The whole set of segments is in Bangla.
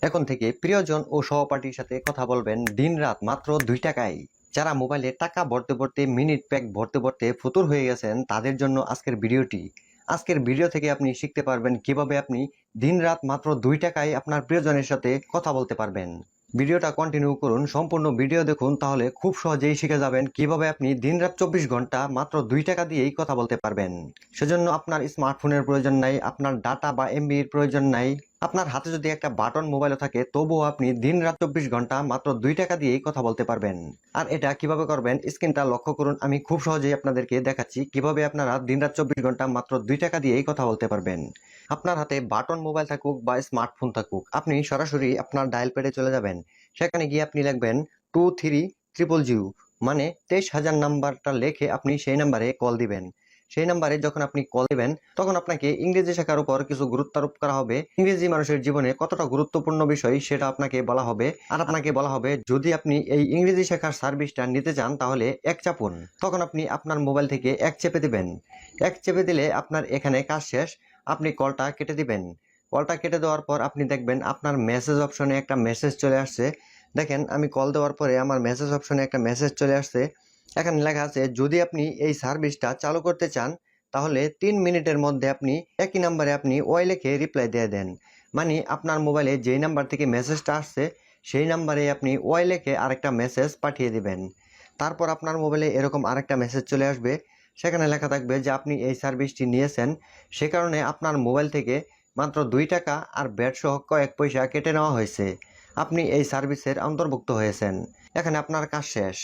এখন থেকে প্রিয়জন ও সহপাঠীর সাথে কথা বলবেন দিনরাত মাত্র 2 টাকায়। যারা মোবাইলে টাকা ভরতে ভরতে মিনিট প্যাক ভরতে ভরতে ফতুর হয়ে গেছেন তাদের জন্য আজকের ভিডিওটি। আজকের ভিডিও থেকে আপনি শিখতে পারবেন কিভাবে আপনি দিনরাত মাত্র 2 টাকায় আপনার প্রিয়জনের সাথে কথা বলতে পারবেন। ভিডিওটা কন্টিনিউ করুন, সম্পূর্ণ ভিডিও দেখুন, তাহলে খুব সহজেই শিখে যাবেন কিভাবে আপনি দিনরাত 24 ঘন্টা মাত্র 2 টাকা দিয়েই কথা বলতে পারবেন। সেজন্য আপনার স্মার্টফোনের প্রয়োজন নাই, আপনার ডাটা বা এমবির প্রয়োজন নাই। আপনার হাতে যদি একটা বাটন মোবাইলও থাকে তবুও আপনি দিনরাত 24 ঘন্টা মাত্র 2 টাকা দিয়েই কথা বলতে পারবেন। আর এটা কিভাবে করবেন স্ক্রিনটা লক্ষ্য করুন, আমি খুব সহজেই আপনাদেরকে দেখাচ্ছি কিভাবে আপনারা দিনরাত 24 ঘন্টা মাত্র 2 টাকা দিয়েই কথা বলতে পারবেন। আপনার হাতে বাটন মোবাইল থাকুক বা স্মার্টফোন থাকুক, আপনি সরাসরি আপনার ডায়াল প্যাডে চলে যাবেন। সেখানে গিয়ে আপনি লিখবেন 23000, মানে 23,000 নাম্বারটা লিখে আপনি সেই নাম্বারে কল দিবেন। সেই নাম্বারে যখন আপনি কল দিবেন তখন আপনাকে ইংরেজি শেখার উপর কিছু গুরুত্ব আরোপ করা হবে। ইংরেজি মানুষের জীবনে কতটা গুরুত্বপূর্ণ বিষয় সেটা আপনাকে বলা হবে। আর আপনাকে বলা হবে যদি আপনি এই ইংরেজি শেখার সার্ভিসটা নিতে চান তাহলে এক চাপুন। তখন আপনি আপনার মোবাইল থেকে এক চেপে দিবেন। এক চেপে দিলে আপনার এখানে কাজ শেষ, আপনি কলটা কেটে দিবেন। কলটা কেটে দেওয়ার পর আপনি দেখবেন আপনার মেসেজ অপশনে একটা মেসেজ চলে আসছে। দেখেন আমি কল দেওয়ার পরে আমার মেসেজ অপশনে একটা মেসেজ চলে আসছে। এখানে লেখা আছে যদি আপনি এই সার্ভিসটা চালু করতে চান তাহলে 3 মিনিটের মধ্যে আপনি একই নাম্বারে আপনি ওই লিখে রিপ্লাই দিয়ে দেন। মানে আপনার মোবাইলে যেই নাম্বার থেকে মেসেজটা আসছে সেই নাম্বারে আপনি ওই লিখে আরেকটা মেসেজ পাঠিয়ে দিবেন। তারপর আপনার মোবাইলে এরকম আরেকটা মেসেজ চলে আসবে, সেখানে লেখা থাকবে যে আপনি এই সার্ভিসটি নিয়েছেন, সে কারণে আপনার মোবাইল থেকে মাত্র 2 টাকা আর ভ্যাট সহ কয়েক পয়সা কেটে নেওয়া হয়েছে। আপনি এই সার্ভিসের অন্তর্ভুক্ত হয়েছেন। এখানে আপনার কাজ শেষ।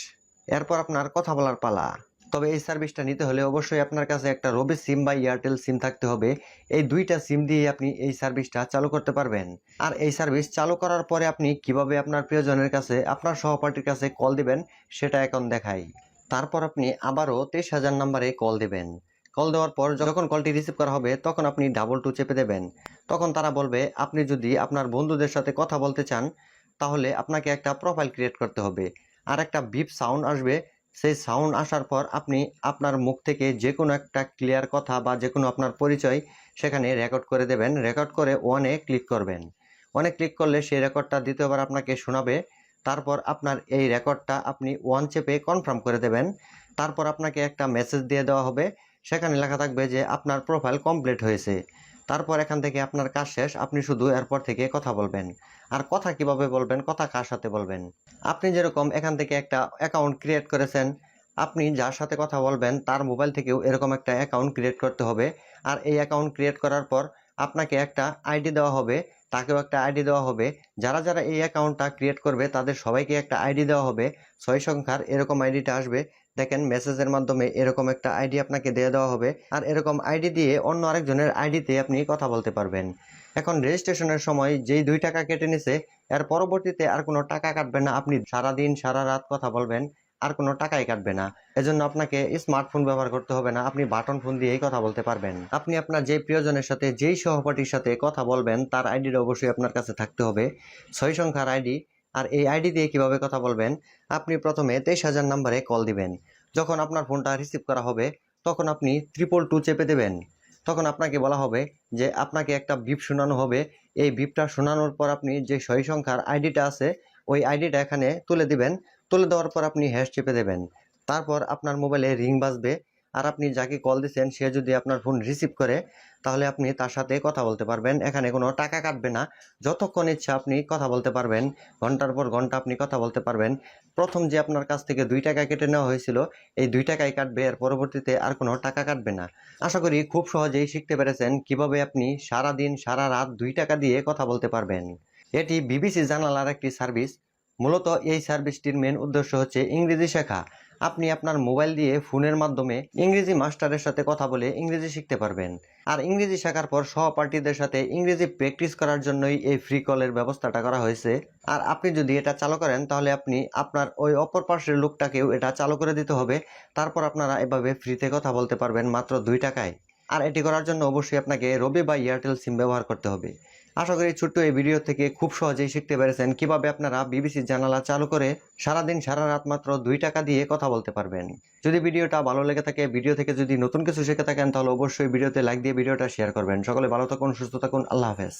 এরপর আপনার কথা বলার পালা। তবে এই সার্ভিসটা নিতে হলে অবশ্যই আপনার কাছে একটা রবি সিম বা এয়ারটেল সিম থাকতে হবে। এই দুইটা সিম দিয়ে আপনি এই সার্ভিসটা চালু করতে পারবেন। আর এই সার্ভিস চালু করার পরে আপনি কিভাবে আপনার প্রিয়জনের কাছে আপনার সহপাঠীর কাছে কল দিবেন সেটা এখন দেখাই। তারপর আপনি আবারও 23,000 নাম্বারে কল দিবেন। কল দেওয়ার পর যখন কলটি রিসিভ করা হবে তখন আপনি ডাবল টু চেপে দেবেন। তখন তারা বলবে আপনি যদি আপনার বন্ধুদের সাথে কথা বলতে চান তাহলে আপনাকে একটা প্রোফাইল ক্রিয়েট করতে হবে। আর একটা বিপ সাউন্ড আসবে। সেই সাউন্ড আসার পর আপনি আপনার মুখ থেকে যে কোনো একটা ক্লিয়ার কথা বা যে কোনো আপনার পরিচয় সেখানে রেকর্ড করে দেবেন। রেকর্ড করে ওয়ানে ক্লিক করবেন। ওয়ানে ক্লিক করলে সেই রেকর্ডটা দ্বিতীয়বার আপনাকে শোনাবে। তারপর আপনার এই রেকর্ডটা আপনি ওয়ান চেপে কনফার্ম করে দেবেন। তারপর আপনাকে একটা মেসেজ দিয়ে দেওয়া হবে, সেখানে লেখা থাকবে যে আপনার প্রোফাইল কমপ্লিট হয়েছে। তারপর এখান থেকে আপনার কাজ শেষ, আপনি শুধু এরপর থেকে কথা বলবেন। আর কথা কিভাবে বলবেন, কথা কার সাথে বলবেন, আপনি যেরকম এখান থেকে একটা অ্যাকাউন্ট ক্রিয়েট করেছেন, আপনি যার সাথে কথা বলবেন তার মোবাইল থেকেও এরকম একটা অ্যাকাউন্ট ক্রিয়েট করতে হবে। আর এই অ্যাকাউন্ট ক্রিয়েট করার পর আপনাকে একটা আইডি দেওয়া হবে, তাকেও একটা আইডি দেওয়া হবে। যারা যারা এই অ্যাকাউন্টটা ক্রিয়েট করবে তাদের সবাইকে একটা আইডি দেওয়া হবে, 6 সংখ্যার এরকম আইডিটা আসবে। দেখেন মেসেজের মাধ্যমে এরকম একটা আইডি আপনাকে দিয়ে দেওয়া হবে। আর এরকম আইডি দিয়ে অন্য আরেকজনের আইডিতে আপনি কথা বলতে পারবেন। এখন রেজিস্ট্রেশনের সময় যেই 2 টাকা কেটে নিছে এর পরবর্তীতে আর কোনো টাকা কাটবে না। আপনি সারাদিন সারা রাত কথা বলবেন, আর কোনো টাকাই কাটবে না। এজন্য আপনাকে স্মার্টফোন ব্যবহার করতে হবে না, আপনি বাটন ফোন দিয়েই কথা বলতে পারবেন। আপনি আপনার যে প্রিয়জনের সাথে যেই সহপাঠীর সাথে কথা বলবেন তার আইডিটা অবশ্যই আপনার কাছে থাকতে হবে, 6 সংখ্যার আইডি। আর এই আইডি দিয়ে কিভাবে কথা বলবেন, আপনি প্রথমে 23,000 নাম্বারে কল দিবেন। যখন আপনার ফোনটা রিসিভ করা হবে তখন আপনি 222 চেপে দেবেন। তখন আপনাকে বলা হবে যে আপনাকে একটা বিপ শোনানো হবে। এই বিপটা শোনানোর পর আপনি যে 6 সংখ্যার আইডিটা আছে ওই আইডিটা এখানে তুলে দিবেন। তুলে দেওয়ার পর আপনি হ্যাশ চেপে দেবেন। তারপর আপনার মোবাইলে রিং বাজবে। আর আপনি যাকে কল দিচ্ছেন সে যদি আপনার ফোন রিসিভ করে তাহলে আপনি তার সাথে কথা বলতে পারবেন। এখানে কোনো টাকা কাটবে না, যতক্ষণ ইচ্ছা আপনি কথা বলতে পারবেন। ঘন্টার পর ঘন্টা আপনি কথা বলতে পারবেন। প্রথম যে আপনার কাছ থেকে 2 টাকা কেটে নেওয়া হয়েছিল এই 2 টাকাই কাটবে, এর পরবর্তীতে আর কোনো টাকা কাটবে না। আশা করি খুব সহজেই শিখতে পেরেছেন কিভাবে আপনি সারা দিন সারা রাত 2 টাকা দিয়ে কথা বলতে পারবেন। এটি বিবিসি জানালার একটি সার্ভিস। মূলত এই সার্ভিসটির মেন উদ্দেশ্য হচ্ছে ইংরেজি শেখা। আপনি আপনার মোবাইল দিয়ে ফোনের মাধ্যমে ইংরেজি মাস্টারের সাথে কথা বলে ইংরেজি শিখতে পারবেন। আর ইংরেজি শেখার পর সহপাঠীদের সাথে ইংরেজি প্র্যাকটিস করার জন্যই এই ফ্রি কলের ব্যবস্থাটা করা হয়েছে। আর আপনি যদি এটা চালু করেন তাহলে আপনি আপনার ওই অপর পাশের লোকটাকেও এটা চালু করে দিতে হবে। তারপর আপনারা এভাবে ফ্রিতে কথা বলতে পারবেন মাত্র 2 টাকায়। আর এটি করার জন্য অবশ্যই আপনাকে রবি বা এয়ারটেল সিম ব্যবহার করতে হবে। আশা করি ছোট্ট এই ভিডিও থেকে খুব সহজেই শিখতে পেরেছেন কিভাবে আপনারা বিবিসি জানালা চালু করে সারাদিন সারা রাত মাত্র 2 টাকা দিয়ে কথা বলতে পারবেন। যদি ভিডিওটা ভালো লেগে থাকে, ভিডিও থেকে যদি নতুন কিছু শিখে থাকেন তাহলে অবশ্যই ভিডিওতে লাইক দিয়ে ভিডিওটা শেয়ার করবেন। সকলে ভালো থাকুন, সুস্থ থাকুন, আল্লাহ হাফেজ।